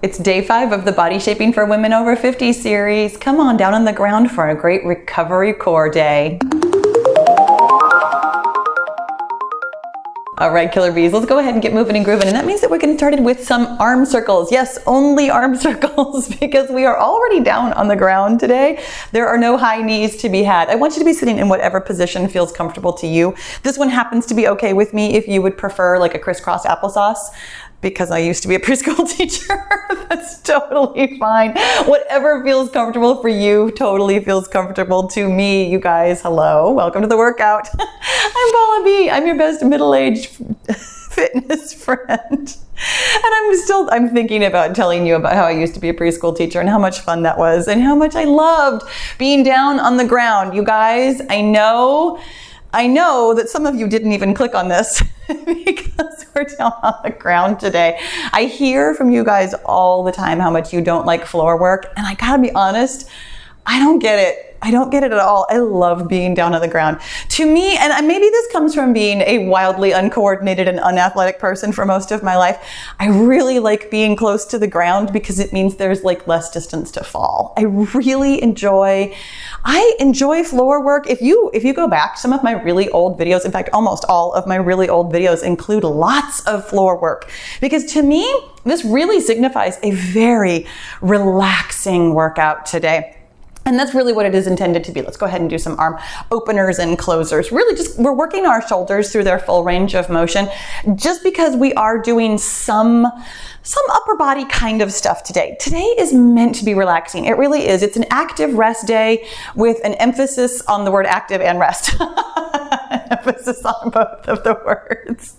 It's day 5 of the Body Shaping for Women Over 50 series. Come on down on the ground for a great recovery core day. All right, killer bees, let's go ahead and get moving and grooving. And that means that we're getting started with some arm circles. Yes, only arm circles because we are already down on the ground today. There are no high knees to be had. I want you to be sitting in whatever position feels comfortable to you. This one happens to be okay with me if you would prefer like a crisscross applesauce, because I used to be a preschool teacher. That's totally fine. Whatever feels comfortable for you totally feels comfortable to me. You guys, hello. Welcome to the workout. I'm Pahla B. I'm your best middle-aged fitness friend. And I'm thinking about telling you about how I used to be a preschool teacher and how much fun that was and how much I loved being down on the ground. You guys, I know that some of you didn't even click on this because we're down on the ground today. I hear from you guys all the time how much you don't like floor work, and I gotta be honest, I don't get it. I don't get it at all. I love being down on the ground. To me, and maybe this comes from being a wildly uncoordinated and unathletic person for most of my life, I really like being close to the ground because it means there's like less distance to fall. I enjoy floor work. If you go back, some of my really old videos, in fact, almost all of my really old videos include lots of floor work because to me, this really signifies a very relaxing workout today. And that's really what it is intended to be. Let's go ahead and do some arm openers and closers. Really we're working our shoulders through their full range of motion just because we are doing some upper body kind of stuff today. Today is meant to be relaxing. It really is. It's an active rest day with an emphasis on the word active and rest. Emphasis on both of the words.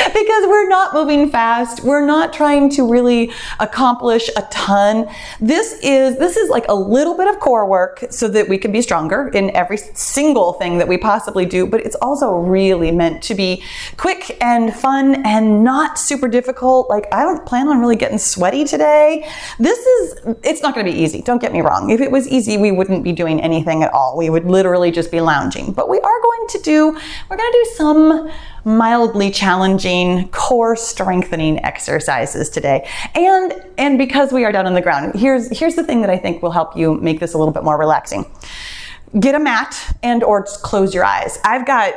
Because we're not moving fast. We're not trying to really accomplish a ton. This is like a little bit of core work so that we can be stronger in every single thing that we possibly do, but it's also really meant to be quick and fun and not super difficult. Like, I don't plan on really getting sweaty today. It's not going to be easy. Don't get me wrong. If it was easy, we wouldn't be doing anything at all. We would literally just be lounging, but we're going to do some mildly challenging core strengthening exercises today. And because we are down on the ground, here's the thing that I think will help you make this a little bit more relaxing. Get a mat or just close your eyes. I've got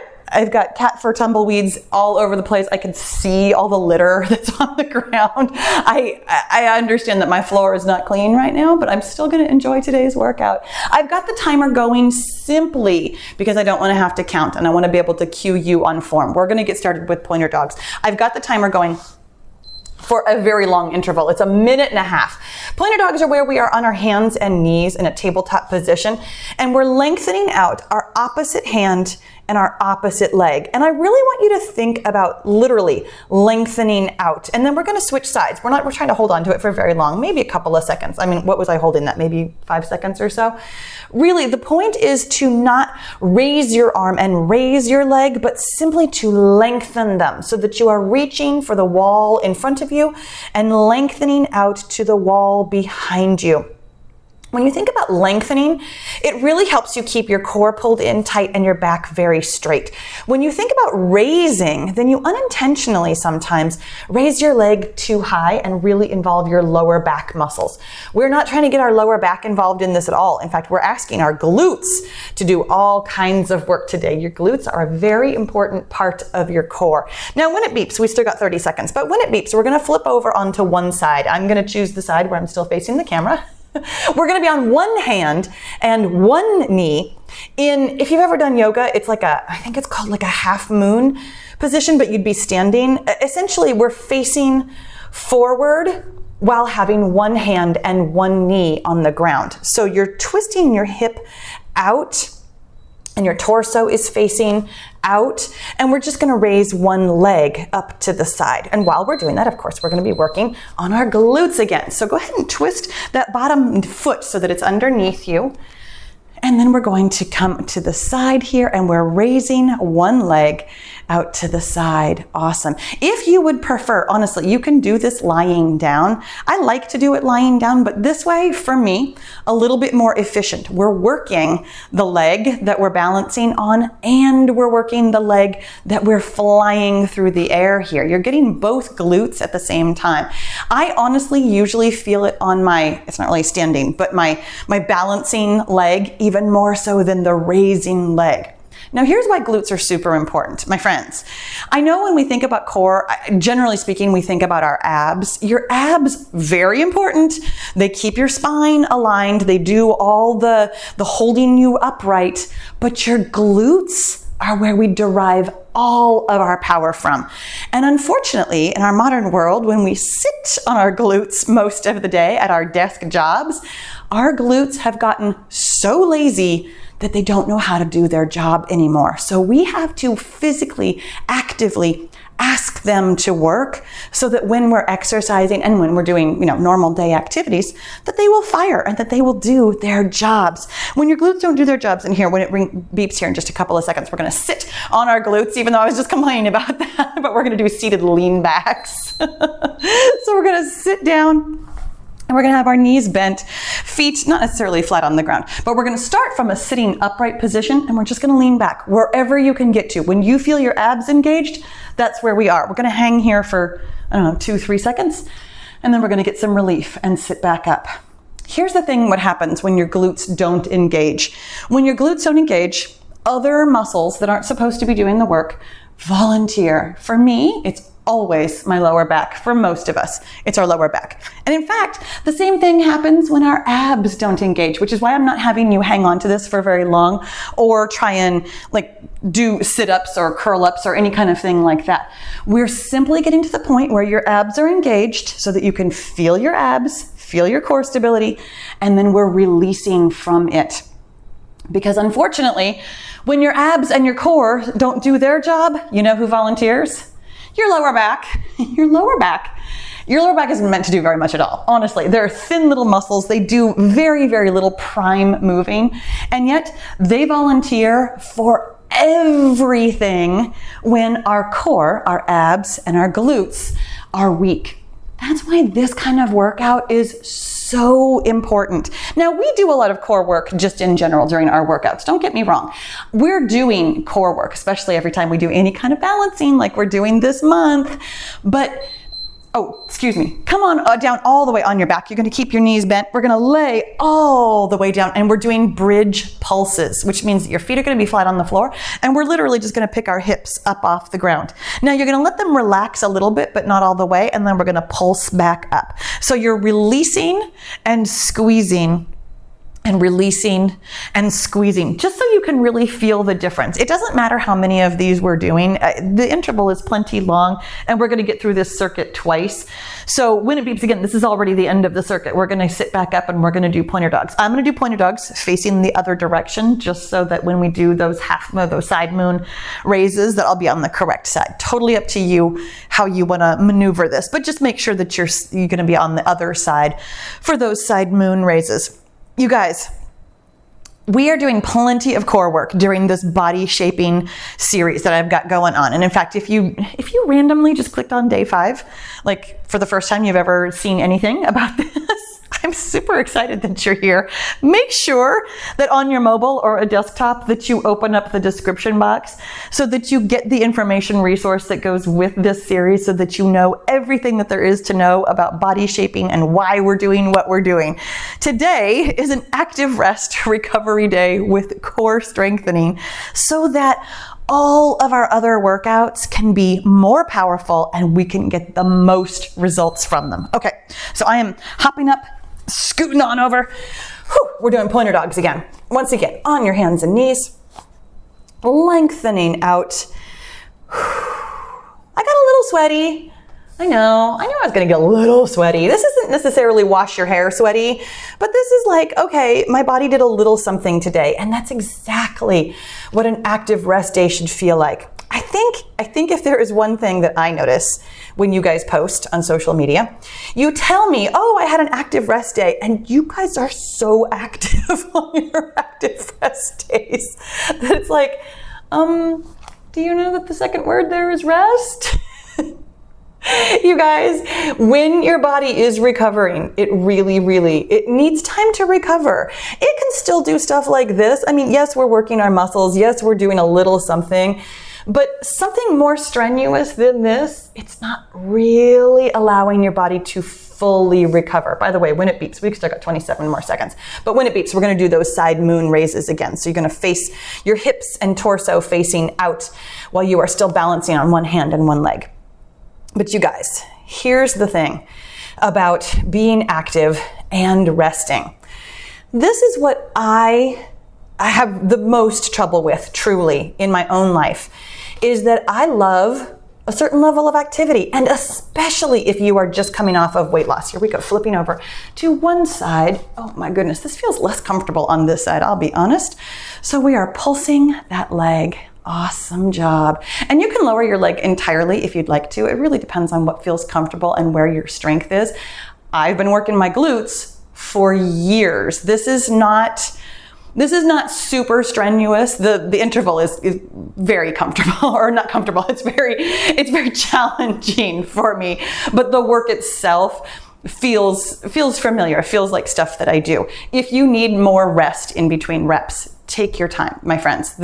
cat fur tumbleweeds all over the place. I can see all the litter that's on the ground. I understand that my floor is not clean right now, but I'm still going to enjoy today's workout. I've got the timer going simply because I don't want to have to count and I want to be able to cue you on form. We're going to get started with pointer dogs. I've got the timer going for a very long interval. It's 1.5 minutes. Pointer dogs are where we are on our hands and knees in a tabletop position, and we're lengthening out our opposite hand and our opposite leg. And I really want you to think about literally lengthening out. And then we're going to switch sides. We're trying to hold on to it for very long, maybe a couple of seconds. I mean, what was I holding that? Maybe 5 seconds or so. Really, the point is to not raise your arm and raise your leg, but simply to lengthen them so that you are reaching for the wall in front of you and lengthening out to the wall behind you. When you think about lengthening, it really helps you keep your core pulled in tight and your back very straight. When you think about raising, then you unintentionally sometimes raise your leg too high and really involve your lower back muscles. We're not trying to get our lower back involved in this at all. In fact, we're asking our glutes to do all kinds of work today. Your glutes are a very important part of your core. Now, when it beeps, we still got 30 seconds, but when it beeps, we're going to flip over onto one side. I'm going to choose the side where I'm still facing the camera. We're going to be on one hand and one knee. If you've ever done yoga, it's I think it's called like a half moon position, but you'd be standing. Essentially, we're facing forward while having one hand and one knee on the ground. So you're twisting your hip out and your torso is facing out, and we're just going to raise one leg up to the side. And while we're doing that, of course, we're going to be working on our glutes again. So go ahead and twist that bottom foot so that it's underneath you. And then we're going to come to the side here and we're raising one leg out to the side. Awesome. If you would prefer, honestly, you can do this lying down. I like to do it lying down, but this way, for me, a little bit more efficient. We're working the leg that we're balancing on, and we're working the leg that we're flying through the air here. You're getting both glutes at the same time. I honestly usually feel it on my, it's not really standing, but my balancing leg even more so than the raising leg. Now, here's why glutes are super important, my friends. I know when we think about core, generally speaking, we think about our abs. Your abs, very important. They keep your spine aligned. They do all the holding you upright, but your glutes are where we derive all of our power from. And unfortunately, in our modern world, when we sit on our glutes most of the day at our desk jobs, our glutes have gotten so lazy that they don't know how to do their job anymore. So we have to physically, actively ask them to work so that when we're exercising and when we're doing, normal day activities, that they will fire and that they will do their jobs. When your glutes don't do their jobs, and here, when it beeps here in just a couple of seconds, we're gonna sit on our glutes, even though I was just complaining about that, but we're gonna do seated lean backs. So we're gonna sit down, and we're gonna have our knees bent, feet not necessarily flat on the ground, but we're gonna start from a sitting upright position, and we're just gonna lean back wherever you can get to. When you feel your abs engaged, that's where we are. We're gonna hang here for, 2-3 seconds, and then we're gonna get some relief and sit back up. Here's the thing, what happens when your glutes don't engage. When your glutes don't engage, other muscles that aren't supposed to be doing the work volunteer. For me, it's always my lower back. For most of us, it's our lower back. And in fact, the same thing happens when our abs don't engage, which is why I'm not having you hang on to this for very long or try and do sit-ups or curl-ups or any kind of thing like that. We're simply getting to the point where your abs are engaged so that you can feel your abs, feel your core stability, and then we're releasing from it. Because unfortunately, when your abs and your core don't do their job, you know who volunteers? Your lower back. Your lower back. Your lower back isn't meant to do very much at all. Honestly, they're thin little muscles. They do very, very little prime moving, and yet they volunteer for everything when our core, our abs, and our glutes are weak. That's why this kind of workout is so important. Now, we do a lot of core work just in general during our workouts. Don't get me wrong. We're doing core work, especially every time we do any kind of balancing like we're doing this month. But come on down all the way on your back. You're going to keep your knees bent. We're going to lay all the way down, and we're doing bridge pulses, which means that your feet are going to be flat on the floor, and we're literally just going to pick our hips up off the ground. Now, you're going to let them relax a little bit, but not all the way, and then we're going to pulse back up. So you're releasing and squeezing and releasing and squeezing, just so you can really feel the difference. It doesn't matter how many of these we're doing. The interval is plenty long, and we're going to get through this circuit twice. So when it beeps again, this is already the end of the circuit. We're going to sit back up and we're going to do pointer dogs. I'm going to do pointer dogs facing the other direction, just so that when we do those side moon raises, that I'll be on the correct side. Totally up to you how you want to maneuver this, but just make sure that you're going to be on the other side for those side moon raises. You guys, we are doing plenty of core work during this body shaping series that I've got going on. And in fact, if you randomly just clicked on day 5, like for the first time you've ever seen anything about this, I'm super excited that you're here. Make sure that on your mobile or a desktop that you open up the description box so that you get the information resource that goes with this series, so that you know everything that there is to know about body shaping and why we're doing what we're doing. Today is an active rest recovery day with core strengthening, so that all of our other workouts can be more powerful and we can get the most results from them. Okay, so I am hopping up, scooting on over. We're doing pointer dogs again. Once again, on your hands and knees, lengthening out. I got a little sweaty. I know I was gonna get a little sweaty. This isn't necessarily wash your hair sweaty, but this is like, okay, my body did a little something today, and that's exactly what an active rest day should feel like. I think if there is one thing that I notice when you guys post on social media, you tell me, oh, I had an active rest day, and you guys are so active on your active rest days that it's like, do Do you know that the second word there is rest? You guys, when your body is recovering, it needs time to recover. It can still do stuff like this. I mean, yes, we're working our muscles. Yes, we're doing a little something, but something more strenuous than this, it's not really allowing your body to fully recover. By the way, when it beeps, we've still got 27 more seconds, but when it beeps, we're going to do those side moon raises again. So you're going to face your hips and torso facing out while you are still balancing on one hand and one leg. But you guys, here's the thing about being active and resting. This is what I have the most trouble with, truly, in my own life, is that I love a certain level of activity, and especially if you are just coming off of weight loss. Here we go, flipping over to one side. Oh my goodness, this feels less comfortable on this side, I'll be honest. So we are pulsing that leg. Awesome job. And you can lower your leg entirely if you'd like to. It really depends on what feels comfortable and where your strength is. I've been working my glutes for years. This is not super strenuous. The interval is very comfortable, or not comfortable. It's very challenging for me. But the work itself feels familiar. It feels like stuff that I do. If you need more rest in between reps, take your time, my friends.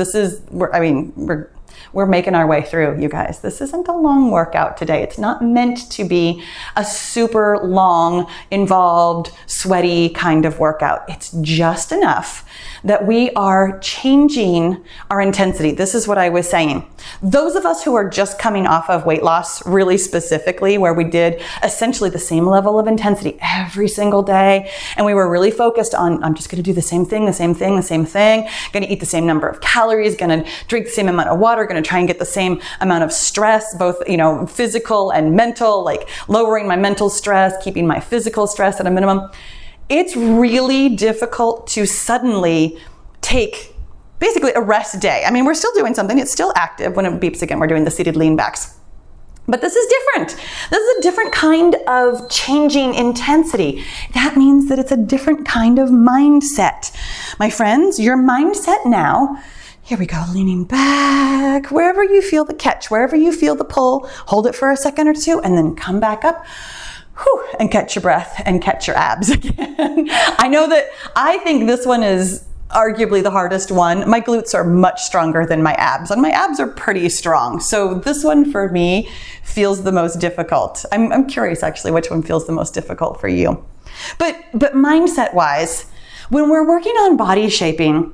We're making our way through, you guys. This isn't a long workout today. It's not meant to be a super long, involved, sweaty kind of workout. It's just enough that we are changing our intensity. This is what I was saying. Those of us who are just coming off of weight loss, really specifically, where we did essentially the same level of intensity every single day, and we were really focused on, I'm just gonna do the same thing, gonna eat the same number of calories, gonna drink the same amount of water, gonna try and get the same amount of stress, both, physical and mental, like lowering my mental stress, keeping my physical stress at a minimum. It's really difficult to suddenly take basically a rest day. I mean, we're still doing something. It's still active. When it beeps again, we're doing the seated lean backs. But this is different. This is a different kind of changing intensity. That means that it's a different kind of mindset. My friends, your mindset now, here we go, leaning back, wherever you feel the catch, wherever you feel the pull, hold it for a second or two, and then come back up. Whew, and catch your breath and catch your abs again. I think this one is arguably the hardest one. My glutes are much stronger than my abs, and my abs are pretty strong. So this one for me feels the most difficult. I'm curious actually which one feels the most difficult for you. But mindset wise, when we're working on body shaping,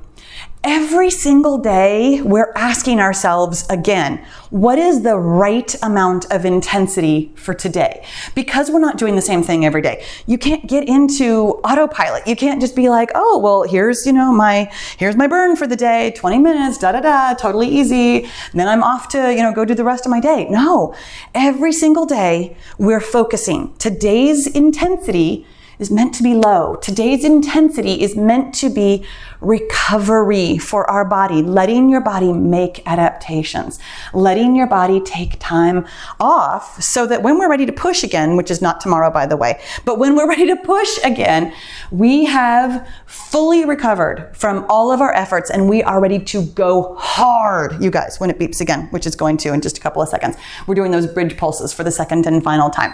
every single day, we're asking ourselves again, what is the right amount of intensity for today? Because we're not doing the same thing every day. You can't get into autopilot. You can't just be like, oh, well, here's my burn for the day, 20 minutes, totally easy. And then I'm off to, go do the rest of my day. No, every single day we're focusing. Today's intensity is meant to be low. Today's intensity is meant to be recovery for our body, letting your body make adaptations, letting your body take time off so that when we're ready to push again, which is not tomorrow, by the way, but when we're ready to push again, we have fully recovered from all of our efforts and we are ready to go hard, you guys, when it beeps again, which is going to in just a couple of seconds. We're doing those bridge pulses for the second and final time.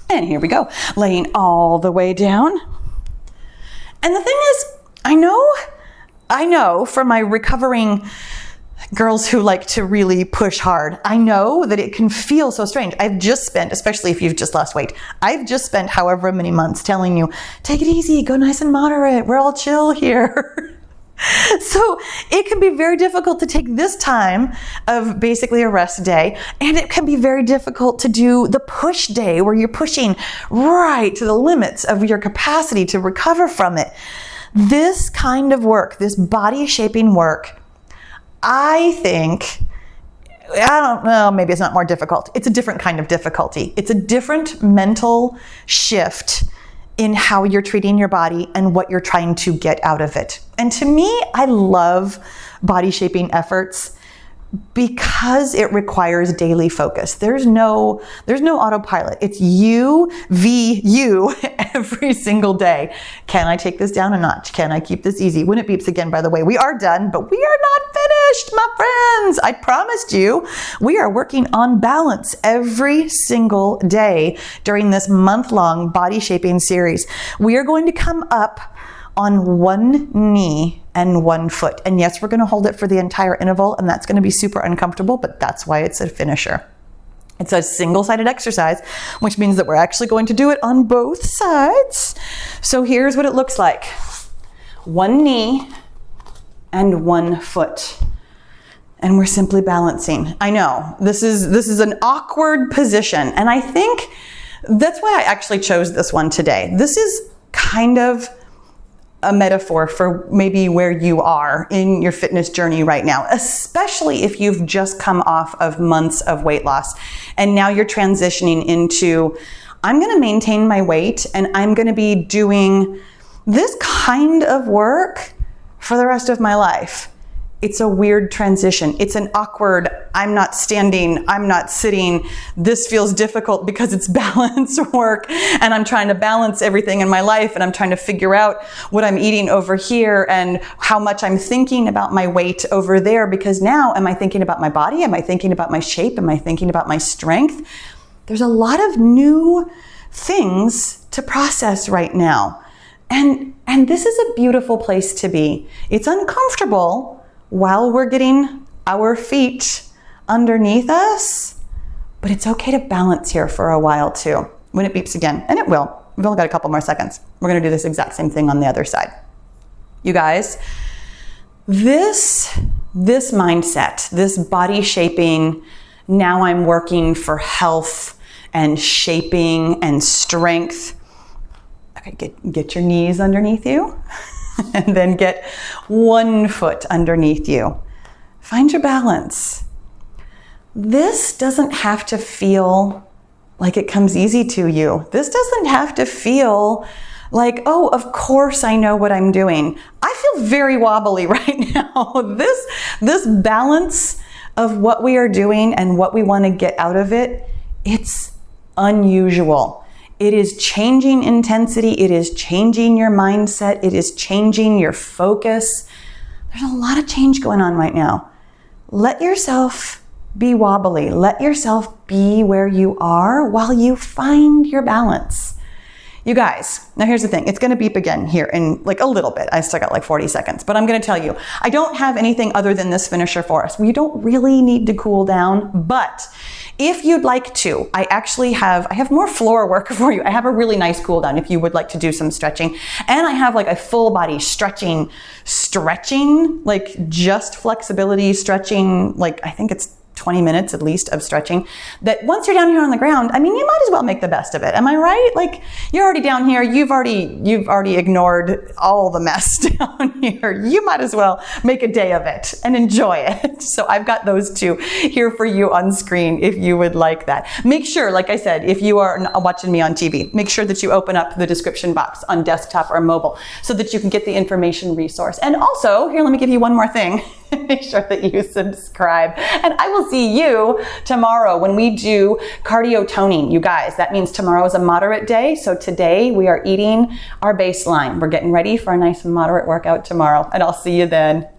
And here we go, laying all the way down. And the thing is, I know from my recovering girls who like to really push hard, I know that it can feel so strange. I've just spent, especially if you've just lost weight, I've just spent however many months telling you, take it easy, go nice and moderate, we're all chill here. So it can be very difficult to take this time of basically a rest day, and it can be very difficult to do the push day where you're pushing right to the limits of your capacity to recover from it. This kind of work, this body shaping work, I don't know, maybe it's not more difficult. It's a different kind of difficulty. It's a different mental shift in how you're treating your body and what you're trying to get out of it. And to me, I love body shaping efforts because it requires daily focus. There's no autopilot. It's you v you every single day. Can I take this down a notch? Can I keep this easy? When it beeps again, by the way, we are done, but we are not finished, my friends. I promised you, we are working on balance every single day during this month-long body shaping series. We are going to come up on one knee and one foot. And yes, we're going to hold it for the entire interval, and that's going to be super uncomfortable, but that's why it's a finisher. It's a single-sided exercise, which means that we're actually going to do it on both sides. So here's what it looks like. One knee and one foot. And we're simply balancing. I know, this is an awkward position, and I think that's why I actually chose this one today. This is kind of a metaphor for maybe where you are in your fitness journey right now, especially if you've just come off of months of weight loss and now you're transitioning into, I'm going to maintain my weight and I'm going to be doing this kind of work for the rest of my life. It's a weird transition. It's an awkward, I'm not standing, I'm not sitting. This feels difficult because it's balance work and I'm trying to balance everything in my life and I'm trying to figure out what I'm eating over here and how much I'm thinking about my weight over there, because now am I thinking about my body? Am I thinking about my shape? Am I thinking about my strength? There's a lot of new things to process right now. And this is a beautiful place to be. It's uncomfortable while we're getting our feet underneath us, but it's okay to balance here for a while too, when it beeps again, and it will. We've only got a couple more seconds. We're gonna do this exact same thing on the other side. You guys, this mindset, this body shaping, now I'm working for health and shaping and strength. Okay, get your knees underneath you. And then get one foot underneath you. Find your balance. This doesn't have to feel like it comes easy to you. This doesn't have to feel like, oh, of course I know what I'm doing. I feel very wobbly right now. This balance of what we are doing and what we want to get out of it, it's unusual. It is changing intensity. It is changing your mindset. It is changing your focus. There's a lot of change going on right now. Let yourself be wobbly. Let yourself be where you are while you find your balance. You guys, now here's the thing. It's going to beep again here in like a little bit. I still got like 40 seconds, but I'm going to tell you, I don't have anything other than this finisher for us. We don't really need to cool down, but if you'd like to, I have more floor work for you. I have a really nice cool down if you would like to do some stretching. And I have like a full body stretching, like just flexibility stretching, like I think it's 20 minutes at least of stretching, that once you're down here on the ground, I mean, you might as well make the best of it. Am I right? Like, you're already down here. You've already ignored all the mess down here. You might as well make a day of it and enjoy it. So I've got those two here for you on screen if you would like that. Make sure, like I said, if you are watching me on TV, make sure that you open up the description box on desktop or mobile so that you can get the information resource. And also, here, let me give you one more thing. Make sure that you subscribe. And I will see you tomorrow when we do cardio toning. You guys, that means tomorrow is a moderate day. So today we are eating our baseline. We're getting ready for a nice moderate workout tomorrow. And I'll see you then.